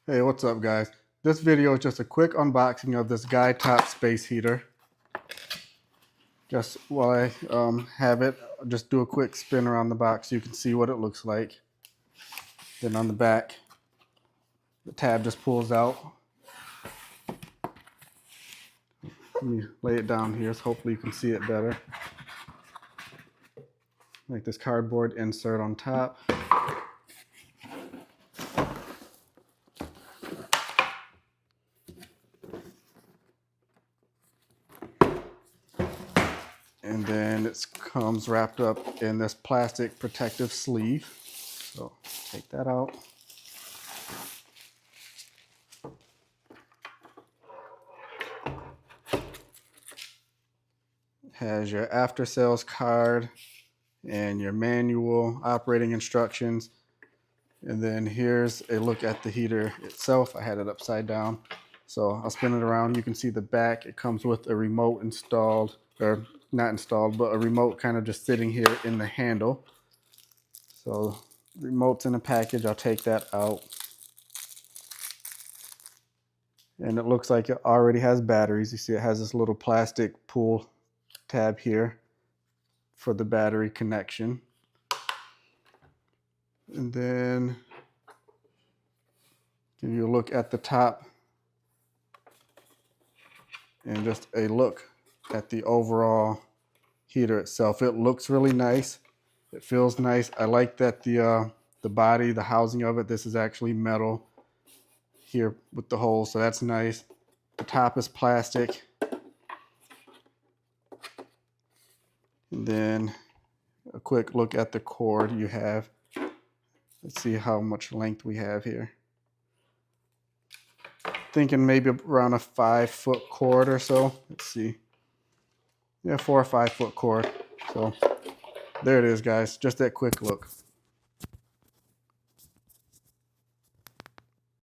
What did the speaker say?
Hey, what's up guys? This video is just a quick unboxing of this Guy Top space heater. Just while I have it, I'll just do a quick spin around the box so you can see what it looks like. Then on the back, the tab just pulls out. Let me lay it down here so hopefully you can see it better. Like this cardboard insert on top. And then it comes wrapped up in this plastic protective sleeve. So take that out. It has your after sales card and your manual operating instructions. And then here's a look at the heater itself. I had it upside down. So I'll spin it around. You can see the back. It comes with a remote installed, or not installed, but a remote kind of just sitting here in the handle. So remote's in a package. I'll take that out. And it looks like it already has batteries. You see it has this little plastic pull tab here for the battery connection. And then give you a look at the top and just a look at the overall heater itself. It looks really nice. It feels nice. I like that the body, the housing of it, this is actually metal here with the holes, so that's nice. The top is plastic. And then a quick look at the cord you have. Let's see how much length we have here. Thinking maybe around a 5-foot cord or so. Let's see. Yeah, 4 or 5 foot cord. So there it is, guys. Just that quick look.